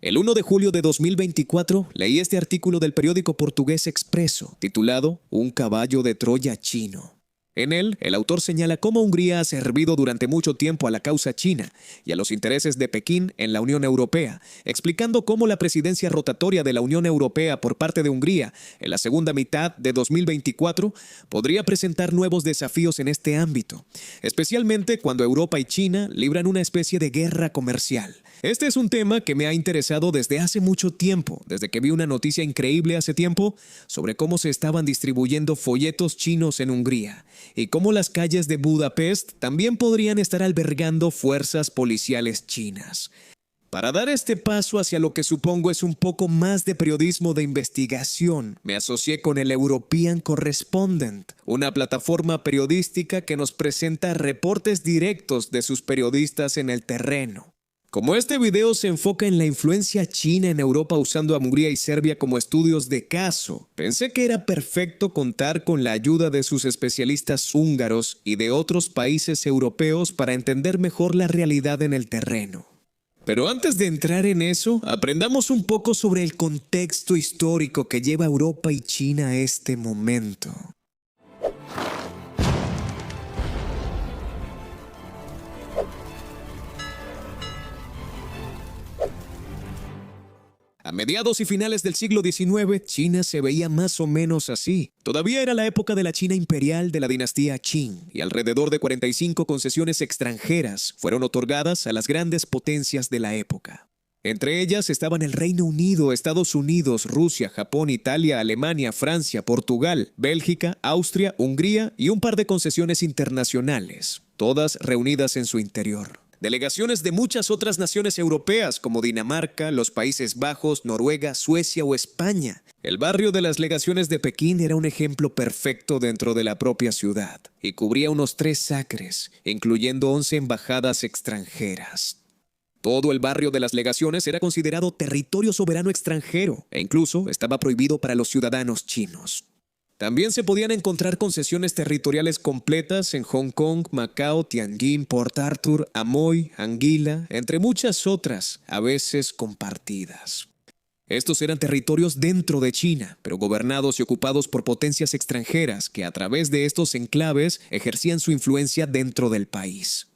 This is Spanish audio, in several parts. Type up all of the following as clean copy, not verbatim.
El 1 de julio de 2024 leí este artículo del periódico portugués Expresso, titulado Un caballo de Troya chino. En él, el autor señala cómo Hungría ha servido durante mucho tiempo a la causa china y a los intereses de Pekín en la Unión Europea, explicando cómo la presidencia rotatoria de la Unión Europea por parte de Hungría en la segunda mitad de 2024 podría presentar nuevos desafíos en este ámbito, especialmente cuando Europa y China libran una especie de guerra comercial. Este es un tema que me ha interesado desde hace mucho tiempo, desde que vi una noticia increíble hace tiempo sobre cómo se estaban distribuyendo folletos chinos en Hungría y cómo las calles de Budapest también podrían estar albergando fuerzas policiales chinas. Para dar este paso hacia lo que supongo es un poco más de periodismo de investigación, me asocié con el European Correspondent, una plataforma periodística que nos presenta reportes directos de sus periodistas en el terreno. Como este video se enfoca en la influencia china en Europa usando a Hungría y Serbia como estudios de caso, pensé que era perfecto contar con la ayuda de sus especialistas húngaros y de otros países europeos para entender mejor la realidad en el terreno. Pero antes de entrar en eso, aprendamos un poco sobre el contexto histórico que lleva Europa y China a este momento. A mediados y finales del siglo XIX, China se veía más o menos así. Todavía era la época de la China imperial de la dinastía Qing, y alrededor de 45 concesiones extranjeras fueron otorgadas a las grandes potencias de la época. Entre ellas estaban el Reino Unido, Estados Unidos, Rusia, Japón, Italia, Alemania, Francia, Portugal, Bélgica, Austria, Hungría y un par de concesiones internacionales, todas reunidas en su interior. Delegaciones de muchas otras naciones europeas como Dinamarca, los Países Bajos, Noruega, Suecia o España. El barrio de las legaciones de Pekín era un ejemplo perfecto dentro de la propia ciudad y cubría unos 3 acres, incluyendo 11 embajadas extranjeras. Todo el barrio de las legaciones era considerado territorio soberano extranjero e incluso estaba prohibido para los ciudadanos chinos. También se podían encontrar concesiones territoriales completas en Hong Kong, Macao, Tianjin, Port Arthur, Amoy, Anguila, entre muchas otras, a veces compartidas. Estos eran territorios dentro de China, pero gobernados y ocupados por potencias extranjeras que a través de estos enclaves ejercían su influencia dentro del país.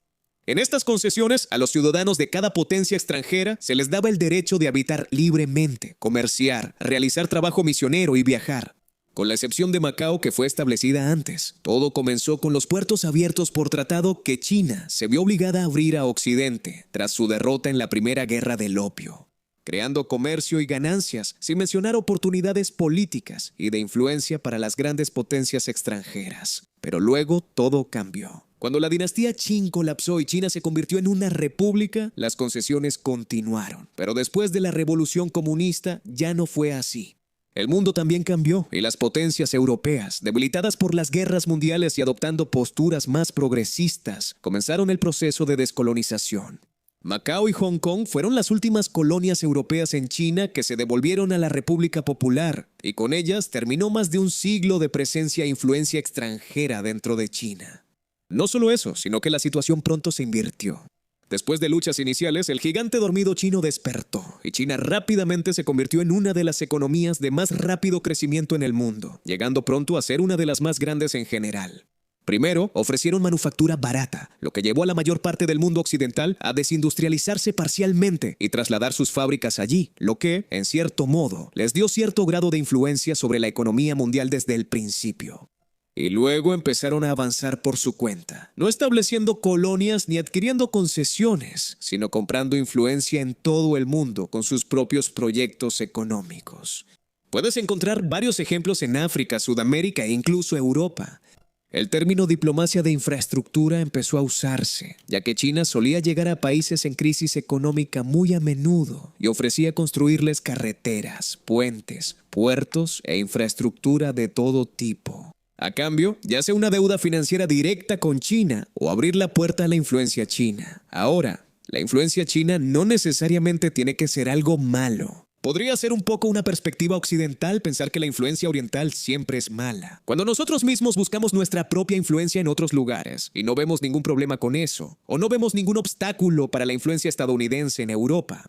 En estas concesiones, a los ciudadanos de cada potencia extranjera se les daba el derecho de habitar libremente, comerciar, realizar trabajo misionero y viajar. Con la excepción de Macao, que fue establecida antes, todo comenzó con los puertos abiertos por tratado que China se vio obligada a abrir a Occidente tras su derrota en la Primera Guerra del Opio, creando comercio y ganancias, sin mencionar oportunidades políticas y de influencia para las grandes potencias extranjeras. Pero luego todo cambió. Cuando la dinastía Qing colapsó y China se convirtió en una república, las concesiones continuaron. Pero después de la Revolución Comunista ya no fue así. El mundo también cambió y las potencias europeas, debilitadas por las guerras mundiales y adoptando posturas más progresistas, comenzaron el proceso de descolonización. Macao y Hong Kong fueron las últimas colonias europeas en China que se devolvieron a la República Popular, y con ellas terminó más de un siglo de presencia e influencia extranjera dentro de China. No solo eso, sino que la situación pronto se invirtió. Después de luchas iniciales, el gigante dormido chino despertó y China rápidamente se convirtió en una de las economías de más rápido crecimiento en el mundo, llegando pronto a ser una de las más grandes en general. Primero, ofrecieron manufactura barata, lo que llevó a la mayor parte del mundo occidental a desindustrializarse parcialmente y trasladar sus fábricas allí, lo que, en cierto modo, les dio cierto grado de influencia sobre la economía mundial desde el principio. Y luego empezaron a avanzar por su cuenta, no estableciendo colonias ni adquiriendo concesiones, sino comprando influencia en todo el mundo con sus propios proyectos económicos. Puedes encontrar varios ejemplos en África, Sudamérica e incluso Europa. El término diplomacia de infraestructura empezó a usarse, ya que China solía llegar a países en crisis económica muy a menudo y ofrecía construirles carreteras, puentes, puertos e infraestructura de todo tipo. A cambio, ya sea una deuda financiera directa con China o abrir la puerta a la influencia china. Ahora, la influencia china no necesariamente tiene que ser algo malo. Podría ser un poco una perspectiva occidental pensar que la influencia oriental siempre es mala, cuando nosotros mismos buscamos nuestra propia influencia en otros lugares y no vemos ningún problema con eso, o no vemos ningún obstáculo para la influencia estadounidense en Europa.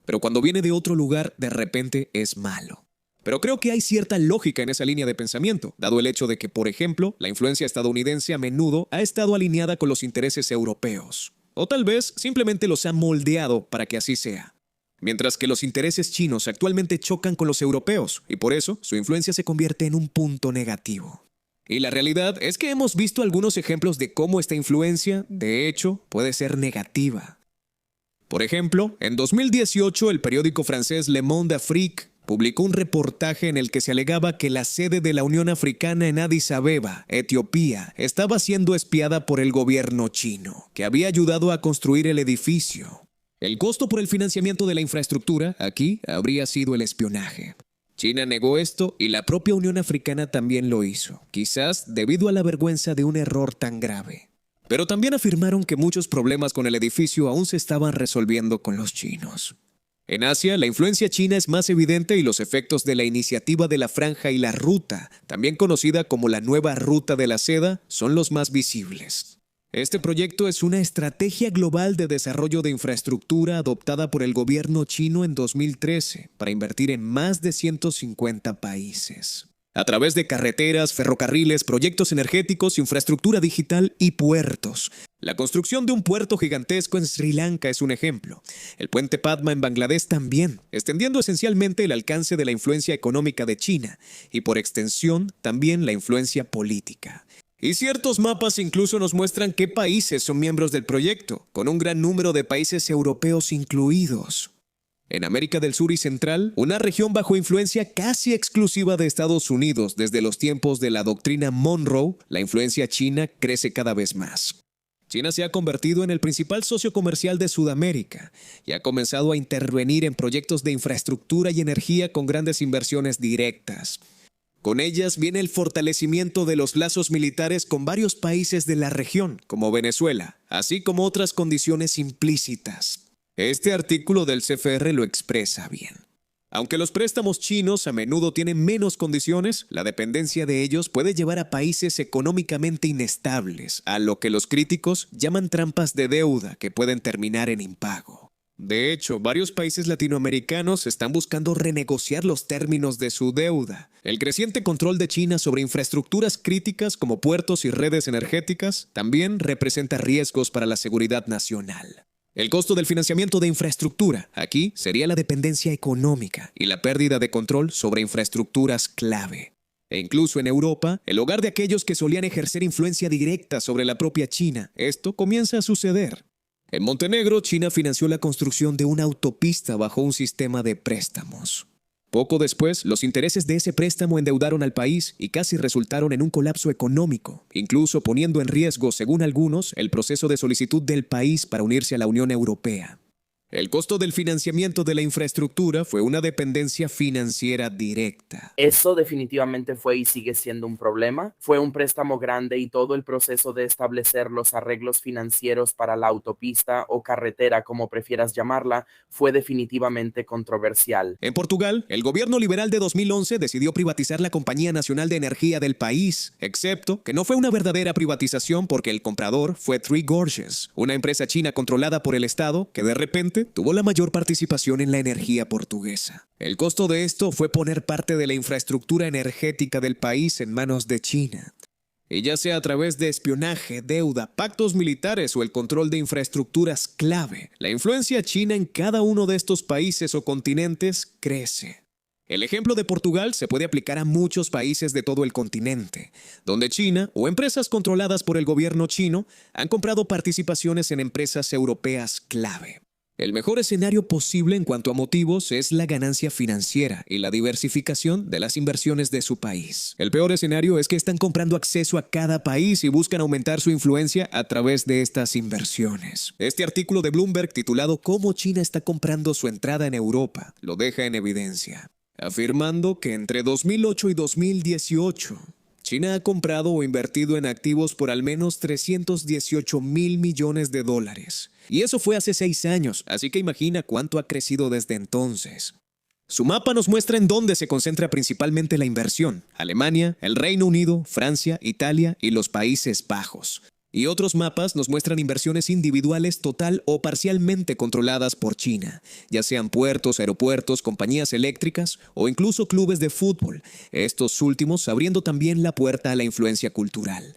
pero cuando viene de otro lugar, de repente es malo. Pero creo que hay cierta lógica en esa línea de pensamiento, dado el hecho de que, por ejemplo, la influencia estadounidense a menudo ha estado alineada con los intereses europeos. O tal vez simplemente los ha moldeado para que así sea. Mientras que los intereses chinos actualmente chocan con los europeos, y por eso su influencia se convierte en un punto negativo. Y la realidad es que hemos visto algunos ejemplos de cómo esta influencia, de hecho, puede ser negativa. Por ejemplo, en 2018 el periódico francés Le Monde Afrique publicó un reportaje en el que se alegaba que la sede de la Unión Africana en Addis Abeba, Etiopía, estaba siendo espiada por el gobierno chino, que había ayudado a construir el edificio. El costo por el financiamiento de la infraestructura aquí habría sido el espionaje. China negó esto y la propia Unión Africana también lo hizo, quizás debido a la vergüenza de un error tan grave. Pero también afirmaron que muchos problemas con el edificio aún se estaban resolviendo con los chinos. En Asia, la influencia china es más evidente y los efectos de la iniciativa de la Franja y la Ruta, también conocida como la Nueva Ruta de la Seda, son los más visibles. Este proyecto es una estrategia global de desarrollo de infraestructura adoptada por el gobierno chino en 2013 para invertir en más de 150 países. A través de carreteras, ferrocarriles, proyectos energéticos, infraestructura digital y puertos. La construcción de un puerto gigantesco en Sri Lanka es un ejemplo. El puente Padma en Bangladesh también, extendiendo esencialmente el alcance de la influencia económica de China y por extensión también la influencia política. Y ciertos mapas incluso nos muestran qué países son miembros del proyecto, con un gran número de países europeos incluidos. En América del Sur y Central, una región bajo influencia casi exclusiva de Estados Unidos desde los tiempos de la doctrina Monroe, la influencia china crece cada vez más. China se ha convertido en el principal socio comercial de Sudamérica y ha comenzado a intervenir en proyectos de infraestructura y energía con grandes inversiones directas. Con ellas viene el fortalecimiento de los lazos militares con varios países de la región, como Venezuela, así como otras condiciones implícitas. Este artículo del CFR lo expresa bien. Aunque los préstamos chinos a menudo tienen menos condiciones, la dependencia de ellos puede llevar a países económicamente inestables, a lo que los críticos llaman trampas de deuda que pueden terminar en impago. De hecho, varios países latinoamericanos están buscando renegociar los términos de su deuda. El creciente control de China sobre infraestructuras críticas como puertos y redes energéticas también representa riesgos para la seguridad nacional. El costo del financiamiento de infraestructura aquí sería la dependencia económica y la pérdida de control sobre infraestructuras clave. E incluso en Europa, el hogar de aquellos que solían ejercer influencia directa sobre la propia China, esto comienza a suceder. En Montenegro, China financió la construcción de una autopista bajo un sistema de préstamos. Poco después, los intereses de ese préstamo endeudaron al país y casi resultaron en un colapso económico, incluso poniendo en riesgo, según algunos, el proceso de solicitud del país para unirse a la Unión Europea. El costo del financiamiento de la infraestructura fue una dependencia financiera directa. Eso definitivamente fue y sigue siendo un problema. Fue un préstamo grande y todo el proceso de establecer los arreglos financieros para la autopista o carretera, como prefieras llamarla, fue definitivamente controversial. En Portugal, el gobierno liberal de 2011 decidió privatizar la Compañía Nacional de Energía del país, excepto que no fue una verdadera privatización porque el comprador fue Three Gorges, una empresa china controlada por el Estado que de repente tuvo la mayor participación en la energía portuguesa. El costo de esto fue poner parte de la infraestructura energética del país en manos de China. Y ya sea a través de espionaje, deuda, pactos militares o el control de infraestructuras clave, la influencia china en cada uno de estos países o continentes crece. El ejemplo de Portugal se puede aplicar a muchos países de todo el continente, donde China o empresas controladas por el gobierno chino han comprado participaciones en empresas europeas clave. El mejor escenario posible en cuanto a motivos es la ganancia financiera y la diversificación de las inversiones de su país. El peor escenario es que están comprando acceso a cada país y buscan aumentar su influencia a través de estas inversiones. Este artículo de Bloomberg titulado «Cómo China está comprando su entrada en Europa» lo deja en evidencia, afirmando que entre 2008 y 2018, China ha comprado o invertido en activos por al menos $318,000 millones. Y eso fue hace 6 años, así que imagina cuánto ha crecido desde entonces. Su mapa nos muestra en dónde se concentra principalmente la inversión: Alemania, el Reino Unido, Francia, Italia y los Países Bajos. Y otros mapas nos muestran inversiones individuales total o parcialmente controladas por China, ya sean puertos, aeropuertos, compañías eléctricas o incluso clubes de fútbol, estos últimos abriendo también la puerta a la influencia cultural.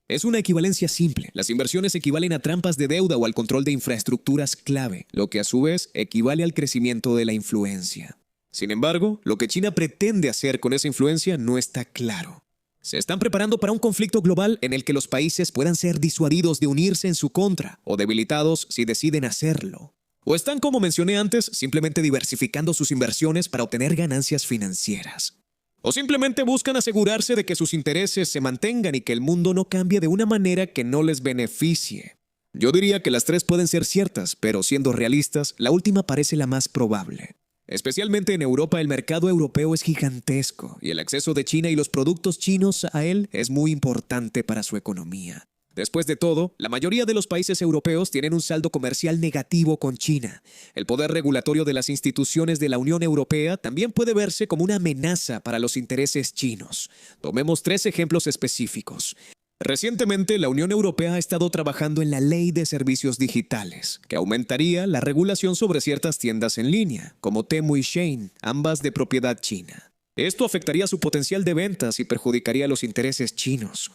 Es una equivalencia simple. Las inversiones equivalen a trampas de deuda o al control de infraestructuras clave, lo que a su vez equivale al crecimiento de la influencia. Sin embargo, lo que China pretende hacer con esa influencia no está claro. Se están preparando para un conflicto global en el que los países puedan ser disuadidos de unirse en su contra o debilitados si deciden hacerlo. O están, como mencioné antes, simplemente diversificando sus inversiones para obtener ganancias financieras. O simplemente buscan asegurarse de que sus intereses se mantengan y que el mundo no cambie de una manera que no les beneficie. Yo diría que las tres pueden ser ciertas, pero siendo realistas, la última parece la más probable. Especialmente en Europa, el mercado europeo es gigantesco y el acceso de China y los productos chinos a él es muy importante para su economía. Después de todo, la mayoría de los países europeos tienen un saldo comercial negativo con China. El poder regulatorio de las instituciones de la Unión Europea también puede verse como una amenaza para los intereses chinos. Tomemos 3 ejemplos específicos. Recientemente, la Unión Europea ha estado trabajando en la Ley de Servicios Digitales, que aumentaría la regulación sobre ciertas tiendas en línea, como Temu y Shein, ambas de propiedad china. Esto afectaría su potencial de ventas y perjudicaría los intereses chinos.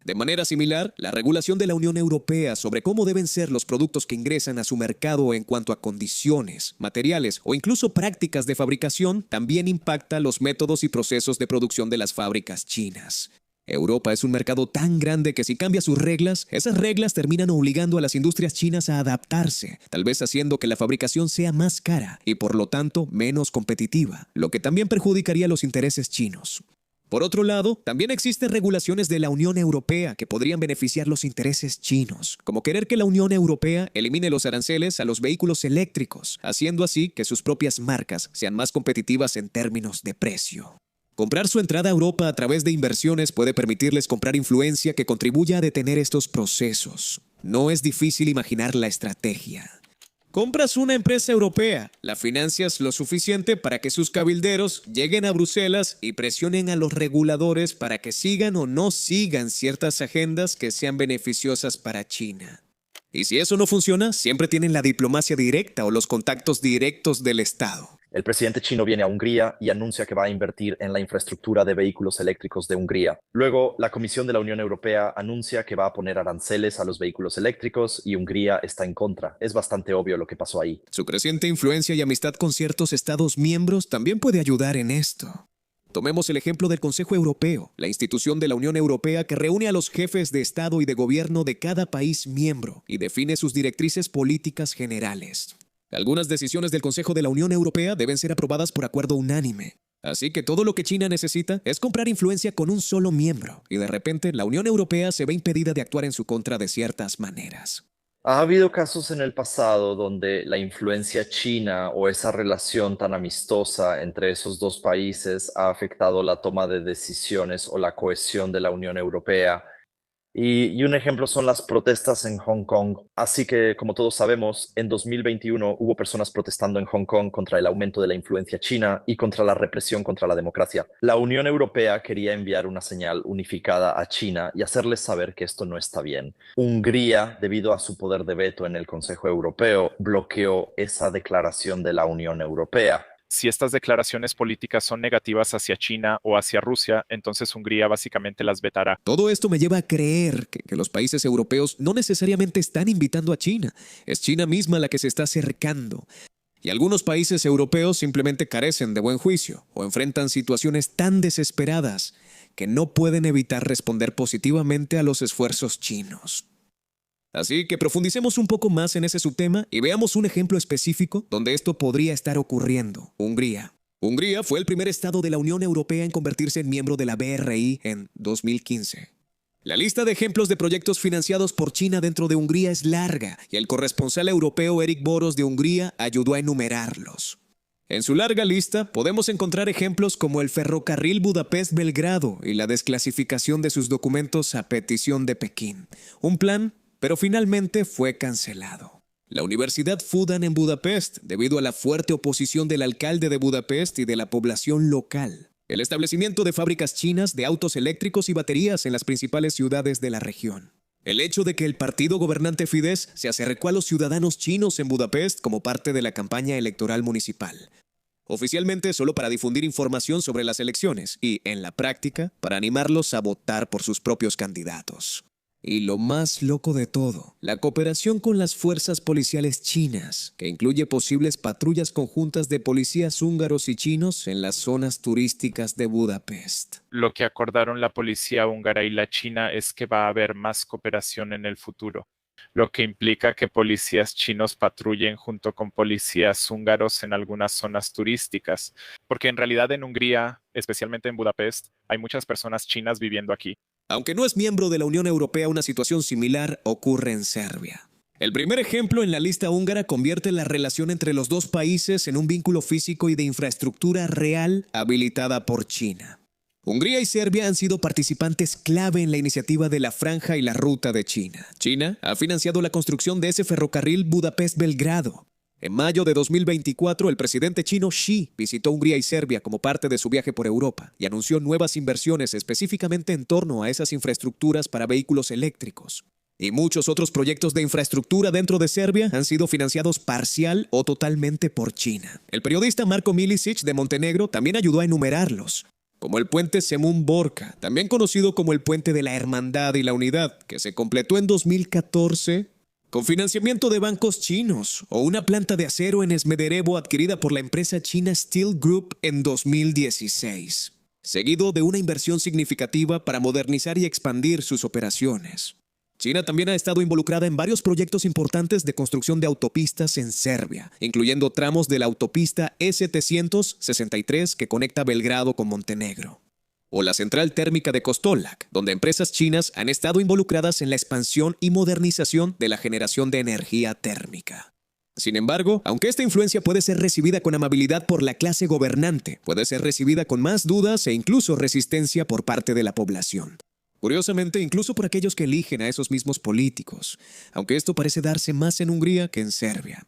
De manera similar, la regulación de la Unión Europea sobre cómo deben ser los productos que ingresan a su mercado en cuanto a condiciones, materiales o incluso prácticas de fabricación también impacta los métodos y procesos de producción de las fábricas chinas. Europa es un mercado tan grande que si cambia sus reglas, esas reglas terminan obligando a las industrias chinas a adaptarse, tal vez haciendo que la fabricación sea más cara y por lo tanto menos competitiva, lo que también perjudicaría los intereses chinos. Por otro lado, también existen regulaciones de la Unión Europea que podrían beneficiar los intereses chinos, como querer que la Unión Europea elimine los aranceles a los vehículos eléctricos, haciendo así que sus propias marcas sean más competitivas en términos de precio. Comprar su entrada a Europa a través de inversiones puede permitirles comprar influencia que contribuya a detener estos procesos. No es difícil imaginar la estrategia. Compras una empresa europea, la financias lo suficiente para que sus cabilderos lleguen a Bruselas y presionen a los reguladores para que sigan o no sigan ciertas agendas que sean beneficiosas para China. Y si eso no funciona, siempre tienen la diplomacia directa o los contactos directos del Estado. El presidente chino viene a Hungría y anuncia que va a invertir en la infraestructura de vehículos eléctricos de Hungría. Luego, la Comisión de la Unión Europea anuncia que va a poner aranceles a los vehículos eléctricos y Hungría está en contra. Es bastante obvio lo que pasó ahí. Su creciente influencia y amistad con ciertos Estados miembros también puede ayudar en esto. Tomemos el ejemplo del Consejo Europeo, la institución de la Unión Europea que reúne a los jefes de Estado y de gobierno de cada país miembro y define sus directrices políticas generales. Algunas decisiones del Consejo de la Unión Europea deben ser aprobadas por acuerdo unánime. Así que todo lo que China necesita es comprar influencia con un solo miembro, y de repente la Unión Europea se ve impedida de actuar en su contra de ciertas maneras. Ha habido casos en el pasado donde la influencia china o esa relación tan amistosa entre esos dos países ha afectado la toma de decisiones o la cohesión de la Unión Europea. Y un ejemplo son las protestas en Hong Kong. Así que, como todos sabemos, en 2021 hubo personas protestando en Hong Kong contra el aumento de la influencia china y contra la represión contra la democracia. La Unión Europea quería enviar una señal unificada a China y hacerles saber que esto no está bien. Hungría, debido a su poder de veto en el Consejo Europeo, bloqueó esa declaración de la Unión Europea. Si estas declaraciones políticas son negativas hacia China o hacia Rusia, entonces Hungría básicamente las vetará. Todo esto me lleva a creer que los países europeos no necesariamente están invitando a China. Es China misma la que se está acercando. Y algunos países europeos simplemente carecen de buen juicio o enfrentan situaciones tan desesperadas que no pueden evitar responder positivamente a los esfuerzos chinos. Así que profundicemos un poco más en ese subtema y veamos un ejemplo específico donde esto podría estar ocurriendo. Hungría. Hungría fue el primer estado de la Unión Europea en convertirse en miembro de la BRI en 2015. La lista de ejemplos de proyectos financiados por China dentro de Hungría es larga y el corresponsal europeo Eric Boros de Hungría ayudó a enumerarlos. En su larga lista podemos encontrar ejemplos como el ferrocarril Budapest-Belgrado y la desclasificación de sus documentos a petición de Pekín. Un plan pero finalmente fue cancelado. La Universidad Fudan en Budapest, debido a la fuerte oposición del alcalde de Budapest y de la población local. El establecimiento de fábricas chinas de autos eléctricos y baterías en las principales ciudades de la región. El hecho de que el partido gobernante Fidesz se acercó a los ciudadanos chinos en Budapest como parte de la campaña electoral municipal. Oficialmente solo para difundir información sobre las elecciones y, en la práctica, para animarlos a votar por sus propios candidatos. Y lo más loco de todo, la cooperación con las fuerzas policiales chinas, que incluye posibles patrullas conjuntas de policías húngaros y chinos en las zonas turísticas de Budapest. Lo que acordaron la policía húngara y la china es que va a haber más cooperación en el futuro, lo que implica que policías chinos patrullen junto con policías húngaros en algunas zonas turísticas, porque en realidad en Hungría, especialmente en Budapest, hay muchas personas chinas viviendo aquí. Aunque no es miembro de la Unión Europea, una situación similar ocurre en Serbia. El primer ejemplo en la lista húngara convierte la relación entre los dos países en un vínculo físico y de infraestructura real habilitada por China. Hungría y Serbia han sido participantes clave en la iniciativa de la Franja y la Ruta de China. China ha financiado la construcción de ese ferrocarril Budapest-Belgrado. En mayo de 2024, el presidente chino Xi visitó Hungría y Serbia como parte de su viaje por Europa y anunció nuevas inversiones específicamente en torno a esas infraestructuras para vehículos eléctricos. Y muchos otros proyectos de infraestructura dentro de Serbia han sido financiados parcial o totalmente por China. El periodista Marko Milicic de Montenegro también ayudó a enumerarlos, como el puente Zemun Borca, también conocido como el puente de la Hermandad y la Unidad, que se completó en 2014 con financiamiento de bancos chinos, o una planta de acero en Smederevo adquirida por la empresa china Steel Group en 2016, seguido de una inversión significativa para modernizar y expandir sus operaciones. China también ha estado involucrada en varios proyectos importantes de construcción de autopistas en Serbia, incluyendo tramos de la autopista E763 que conecta Belgrado con Montenegro, o la central térmica de Kostolac, donde empresas chinas han estado involucradas en la expansión y modernización de la generación de energía térmica. Sin embargo, aunque esta influencia puede ser recibida con amabilidad por la clase gobernante, puede ser recibida con más dudas e incluso resistencia por parte de la población. Curiosamente, incluso por aquellos que eligen a esos mismos políticos, aunque esto parece darse más en Hungría que en Serbia.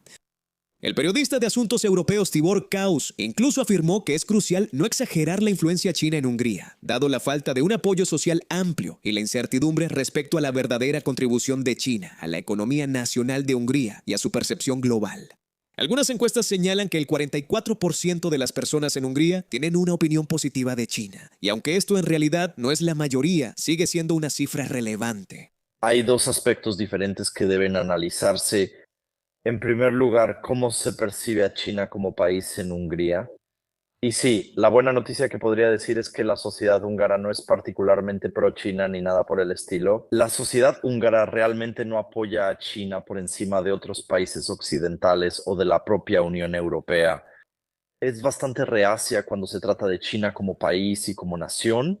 El periodista de asuntos europeos Tibor Kaus incluso afirmó que es crucial no exagerar la influencia china en Hungría, dado la falta de un apoyo social amplio y la incertidumbre respecto a la verdadera contribución de China a la economía nacional de Hungría y a su percepción global. Algunas encuestas señalan que el 44% de las personas en Hungría tienen una opinión positiva de China, y aunque esto en realidad no es la mayoría, sigue siendo una cifra relevante. Hay dos aspectos diferentes que deben analizarse. En primer lugar, ¿cómo se percibe a China como país en Hungría? Y sí, la buena noticia que podría decir es que la sociedad húngara no es particularmente pro-China ni nada por el estilo. La sociedad húngara realmente no apoya a China por encima de otros países occidentales o de la propia Unión Europea. Es bastante reacia cuando se trata de China como país y como nación.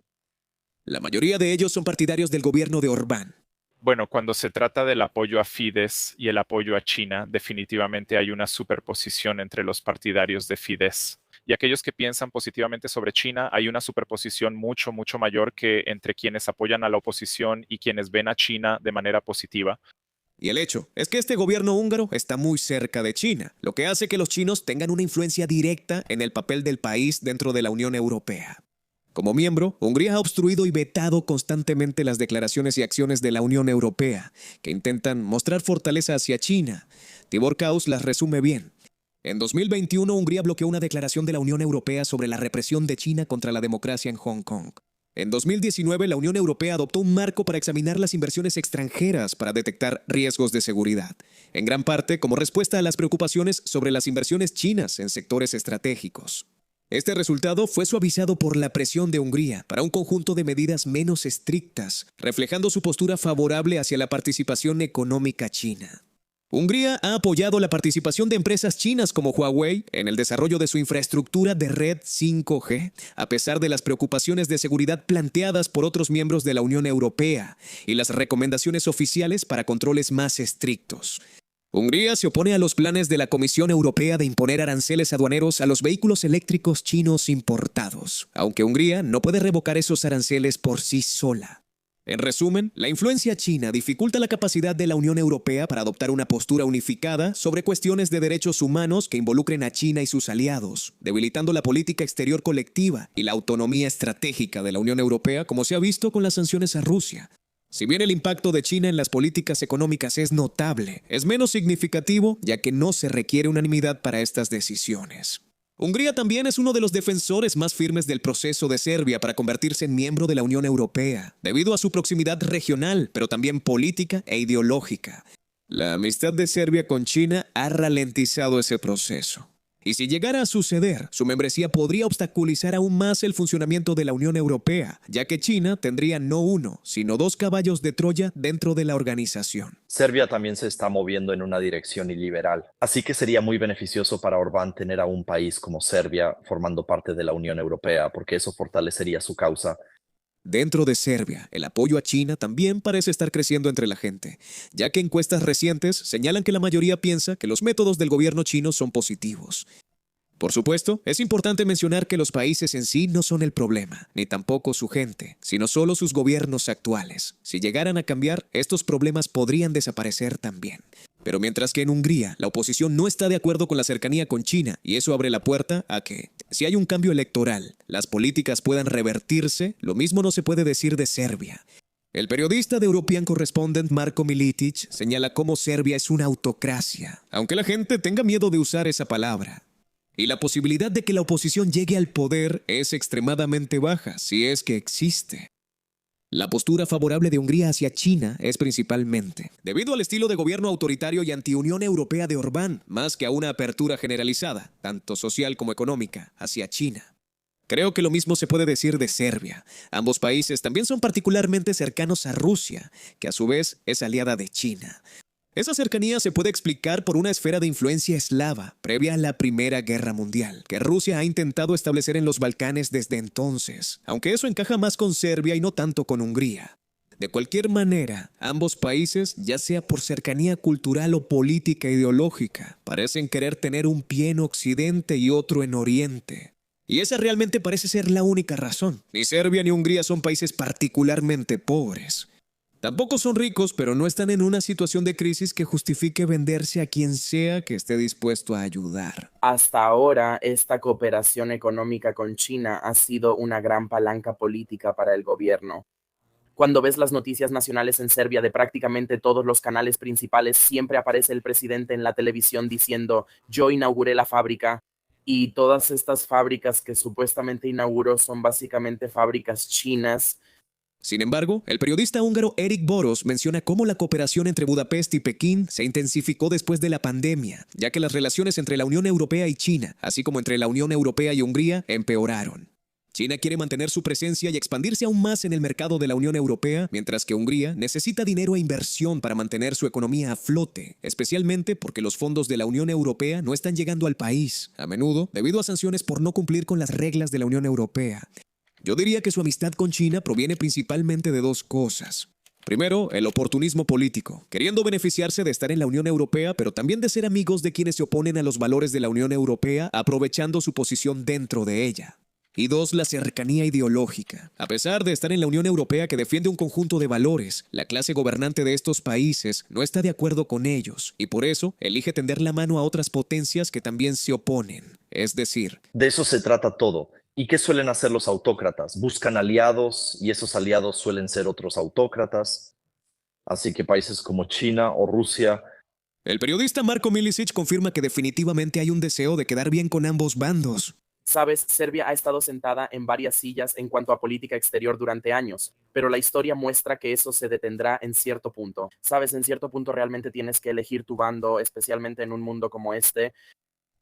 La mayoría de ellos son partidarios del gobierno de Orbán. Bueno, cuando se trata del apoyo a Fidesz y el apoyo a China, definitivamente hay una superposición entre los partidarios de Fidesz. Y aquellos que piensan positivamente sobre China, hay una superposición mucho, mucho mayor que entre quienes apoyan a la oposición y quienes ven a China de manera positiva. Y el hecho es que este gobierno húngaro está muy cerca de China, lo que hace que los chinos tengan una influencia directa en el papel del país dentro de la Unión Europea. Como miembro, Hungría ha obstruido y vetado constantemente las declaraciones y acciones de la Unión Europea, que intentan mostrar fortaleza hacia China. Tibor Kaus las resume bien. En 2021, Hungría bloqueó una declaración de la Unión Europea sobre la represión de China contra la democracia en Hong Kong. En 2019, la Unión Europea adoptó un marco para examinar las inversiones extranjeras para detectar riesgos de seguridad, en gran parte como respuesta a las preocupaciones sobre las inversiones chinas en sectores estratégicos. Este resultado fue suavizado por la presión de Hungría para un conjunto de medidas menos estrictas, reflejando su postura favorable hacia la participación económica china. Hungría ha apoyado la participación de empresas chinas como Huawei en el desarrollo de su infraestructura de red 5G, a pesar de las preocupaciones de seguridad planteadas por otros miembros de la Unión Europea y las recomendaciones oficiales para controles más estrictos. Hungría se opone a los planes de la Comisión Europea de imponer aranceles aduaneros a los vehículos eléctricos chinos importados, aunque Hungría no puede revocar esos aranceles por sí sola. En resumen, la influencia china dificulta la capacidad de la Unión Europea para adoptar una postura unificada sobre cuestiones de derechos humanos que involucren a China y sus aliados, debilitando la política exterior colectiva y la autonomía estratégica de la Unión Europea, como se ha visto con las sanciones a Rusia. Si bien el impacto de China en las políticas económicas es notable, es menos significativo ya que no se requiere unanimidad para estas decisiones. Hungría también es uno de los defensores más firmes del proceso de Serbia para convertirse en miembro de la Unión Europea, debido a su proximidad regional, pero también política e ideológica. La amistad de Serbia con China ha ralentizado ese proceso. Y si llegara a suceder, su membresía podría obstaculizar aún más el funcionamiento de la Unión Europea, ya que China tendría no uno, sino dos caballos de Troya dentro de la organización. Serbia también se está moviendo en una dirección iliberal, así que sería muy beneficioso para Orbán tener a un país como Serbia formando parte de la Unión Europea, porque eso fortalecería su causa. Dentro de Serbia, el apoyo a China también parece estar creciendo entre la gente, ya que encuestas recientes señalan que la mayoría piensa que los métodos del gobierno chino son positivos. Por supuesto, es importante mencionar que los países en sí no son el problema, ni tampoco su gente, sino solo sus gobiernos actuales. Si llegaran a cambiar, estos problemas podrían desaparecer también. Pero mientras que en Hungría la oposición no está de acuerdo con la cercanía con China, y eso abre la puerta a que, si hay un cambio electoral, las políticas puedan revertirse, lo mismo no se puede decir de Serbia. El periodista de European Correspondent Marko Militic señala cómo Serbia es una autocracia, aunque la gente tenga miedo de usar esa palabra. Y la posibilidad de que la oposición llegue al poder es extremadamente baja, si es que existe. La postura favorable de Hungría hacia China es principalmente debido al estilo de gobierno autoritario y anti-Unión Europea de Orbán, más que a una apertura generalizada, tanto social como económica, hacia China. Creo que lo mismo se puede decir de Serbia. Ambos países también son particularmente cercanos a Rusia, que a su vez es aliada de China. Esa cercanía se puede explicar por una esfera de influencia eslava previa a la Primera Guerra Mundial, que Rusia ha intentado establecer en los Balcanes desde entonces, aunque eso encaja más con Serbia y no tanto con Hungría. De cualquier manera, ambos países, ya sea por cercanía cultural o política ideológica, parecen querer tener un pie en Occidente y otro en Oriente. Y esa realmente parece ser la única razón. Ni Serbia ni Hungría son países particularmente pobres. Tampoco son ricos, pero no están en una situación de crisis que justifique venderse a quien sea que esté dispuesto a ayudar. Hasta ahora, esta cooperación económica con China ha sido una gran palanca política para el gobierno. Cuando ves las noticias nacionales en Serbia de prácticamente todos los canales principales, siempre aparece el presidente en la televisión diciendo: yo inauguré la fábrica. Y todas estas fábricas que supuestamente inauguró son básicamente fábricas chinas. Sin embargo, el periodista húngaro Erik Boros menciona cómo la cooperación entre Budapest y Pekín se intensificó después de la pandemia, ya que las relaciones entre la Unión Europea y China, así como entre la Unión Europea y Hungría, empeoraron. China quiere mantener su presencia y expandirse aún más en el mercado de la Unión Europea, mientras que Hungría necesita dinero e inversión para mantener su economía a flote, especialmente porque los fondos de la Unión Europea no están llegando al país, a menudo debido a sanciones por no cumplir con las reglas de la Unión Europea. Yo diría que su amistad con China proviene principalmente de dos cosas. Primero, el oportunismo político, queriendo beneficiarse de estar en la Unión Europea, pero también de ser amigos de quienes se oponen a los valores de la Unión Europea, aprovechando su posición dentro de ella. Y dos, la cercanía ideológica. A pesar de estar en la Unión Europea que defiende un conjunto de valores, la clase gobernante de estos países no está de acuerdo con ellos, y por eso elige tender la mano a otras potencias que también se oponen. Es decir, de eso se trata todo. ¿Y qué suelen hacer los autócratas? Buscan aliados y esos aliados suelen ser otros autócratas. Así que países como China o Rusia. El periodista Marko Milicic confirma que definitivamente hay un deseo de quedar bien con ambos bandos. Sabes, Serbia ha estado sentada en varias sillas en cuanto a política exterior durante años, pero la historia muestra que eso se detendrá en cierto punto. Sabes, en cierto punto realmente tienes que elegir tu bando, especialmente en un mundo como este.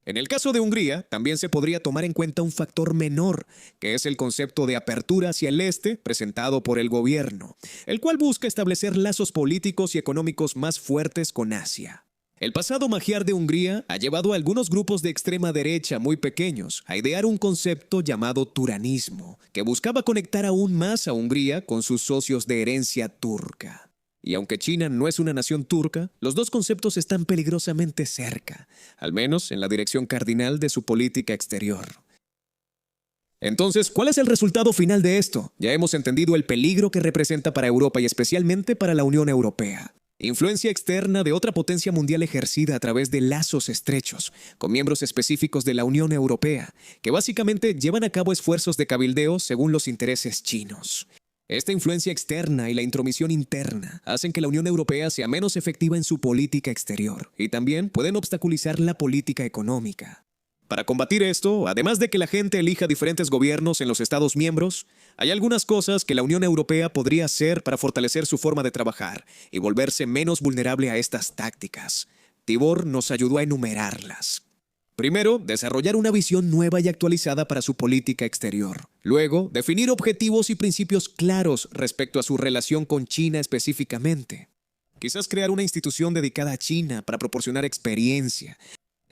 En el caso de Hungría, también se podría tomar en cuenta un factor menor, que es el concepto de apertura hacia el este presentado por el gobierno, el cual busca establecer lazos políticos y económicos más fuertes con Asia. El pasado magiar de Hungría ha llevado a algunos grupos de extrema derecha muy pequeños a idear un concepto llamado turanismo, que buscaba conectar aún más a Hungría con sus socios de herencia turca. Y aunque China no es una nación turca, los dos conceptos están peligrosamente cerca, al menos en la dirección cardinal de su política exterior. Entonces, ¿cuál es el resultado final de esto? Ya hemos entendido el peligro que representa para Europa y especialmente para la Unión Europea. Influencia externa de otra potencia mundial ejercida a través de lazos estrechos, con miembros específicos de la Unión Europea, que básicamente llevan a cabo esfuerzos de cabildeo según los intereses chinos. Esta influencia externa y la intromisión interna hacen que la Unión Europea sea menos efectiva en su política exterior y también pueden obstaculizar la política económica. Para combatir esto, además de que la gente elija diferentes gobiernos en los Estados miembros, hay algunas cosas que la Unión Europea podría hacer para fortalecer su forma de trabajar y volverse menos vulnerable a estas tácticas. Tibor nos ayudó a enumerarlas. Primero, desarrollar una visión nueva y actualizada para su política exterior. Luego, definir objetivos y principios claros respecto a su relación con China específicamente. Quizás crear una institución dedicada a China para proporcionar experiencia.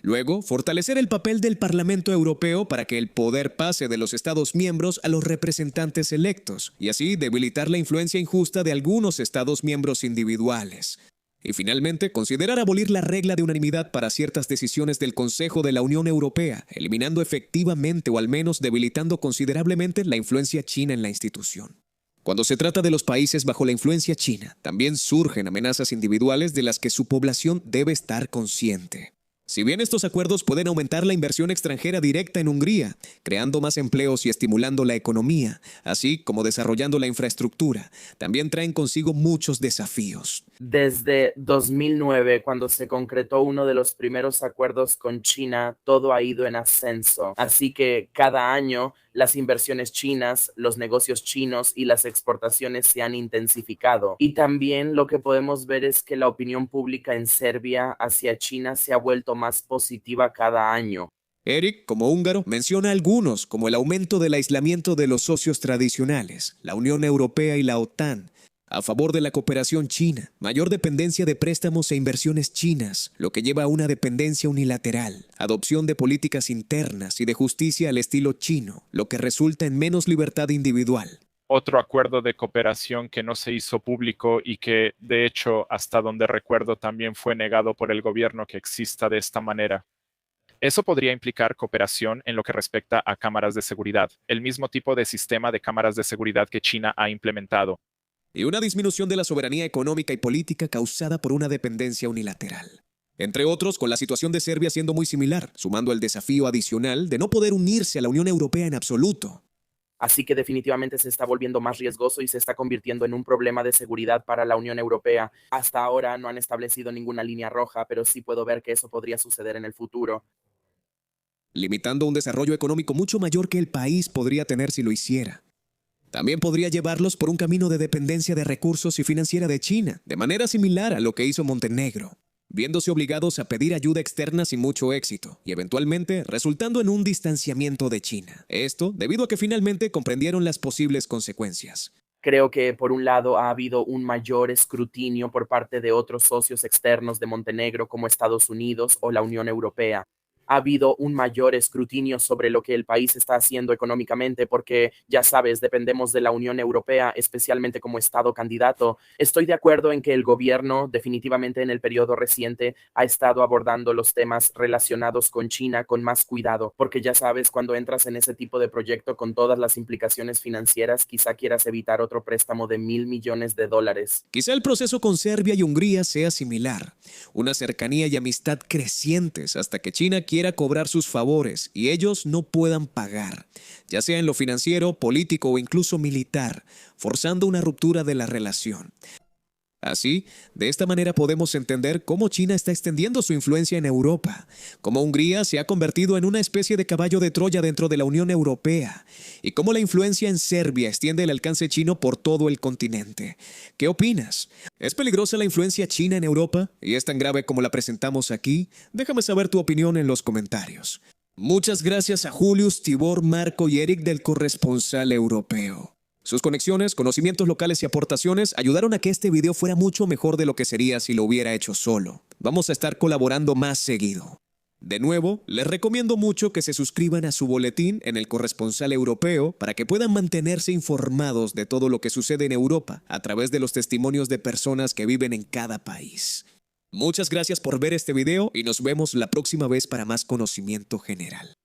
Luego, fortalecer el papel del Parlamento Europeo para que el poder pase de los Estados miembros a los representantes electos, y así debilitar la influencia injusta de algunos Estados miembros individuales. Y finalmente, considerar abolir la regla de unanimidad para ciertas decisiones del Consejo de la Unión Europea, eliminando efectivamente o al menos debilitando considerablemente la influencia china en la institución. Cuando se trata de los países bajo la influencia china, también surgen amenazas individuales de las que su población debe estar consciente. Si bien estos acuerdos pueden aumentar la inversión extranjera directa en Hungría, creando más empleos y estimulando la economía, así como desarrollando la infraestructura, también traen consigo muchos desafíos. Desde 2009, cuando se concretó uno de los primeros acuerdos con China, todo ha ido en ascenso. Así que cada año las inversiones chinas, los negocios chinos y las exportaciones se han intensificado. Y también lo que podemos ver es que la opinión pública en Serbia hacia China se ha vuelto más positiva cada año. Eric, como húngaro, menciona algunos, como el aumento del aislamiento de los socios tradicionales, la Unión Europea y la OTAN, a favor de la cooperación china, mayor dependencia de préstamos e inversiones chinas, lo que lleva a una dependencia unilateral, adopción de políticas internas y de justicia al estilo chino, lo que resulta en menos libertad individual. Otro acuerdo de cooperación que no se hizo público y que, de hecho, hasta donde recuerdo, también fue negado por el gobierno que exista de esta manera. Eso podría implicar cooperación en lo que respecta a cámaras de seguridad, el mismo tipo de sistema de cámaras de seguridad que China ha implementado. Y una disminución de la soberanía económica y política causada por una dependencia unilateral. Entre otros, con la situación de Serbia siendo muy similar, sumando el desafío adicional de no poder unirse a la Unión Europea en absoluto. Así que definitivamente se está volviendo más riesgoso y se está convirtiendo en un problema de seguridad para la Unión Europea. Hasta ahora no han establecido ninguna línea roja, pero sí puedo ver que eso podría suceder en el futuro. Limitando un desarrollo económico mucho mayor que el país podría tener si lo hiciera. También podría llevarlos por un camino de dependencia de recursos y financiera de China, de manera similar a lo que hizo Montenegro, viéndose obligados a pedir ayuda externa sin mucho éxito, y eventualmente resultando en un distanciamiento de China. Esto debido a que finalmente comprendieron las posibles consecuencias. Creo que, por un lado, ha habido un mayor escrutinio por parte de otros socios externos de Montenegro como Estados Unidos o la Unión Europea. Ha habido un mayor escrutinio sobre lo que el país está haciendo económicamente porque, ya sabes, dependemos de la Unión Europea, especialmente como Estado candidato. Estoy de acuerdo en que el gobierno, definitivamente en el periodo reciente, ha estado abordando los temas relacionados con China con más cuidado, porque ya sabes, cuando entras en ese tipo de proyecto con todas las implicaciones financieras, quizá quieras evitar otro préstamo de $1,000 millones. Quizá el proceso con Serbia y Hungría sea similar, una cercanía y amistad crecientes hasta que China quiera cobrar sus favores y ellos no puedan pagar, ya sea en lo financiero, político o incluso militar, forzando una ruptura de la relación. Así, de esta manera podemos entender cómo China está extendiendo su influencia en Europa, cómo Hungría se ha convertido en una especie de caballo de Troya dentro de la Unión Europea, y cómo la influencia en Serbia extiende el alcance chino por todo el continente. ¿Qué opinas? ¿Es peligrosa la influencia china en Europa? ¿Y es tan grave como la presentamos aquí? Déjame saber tu opinión en los comentarios. Muchas gracias a Julius, Tibor, Marco y Eric del Corresponsal Europeo. Sus conexiones, conocimientos locales y aportaciones ayudaron a que este video fuera mucho mejor de lo que sería si lo hubiera hecho solo. Vamos a estar colaborando más seguido. De nuevo, les recomiendo mucho que se suscriban a su boletín en El Corresponsal Europeo para que puedan mantenerse informados de todo lo que sucede en Europa a través de los testimonios de personas que viven en cada país. Muchas gracias por ver este video y nos vemos la próxima vez para más conocimiento general.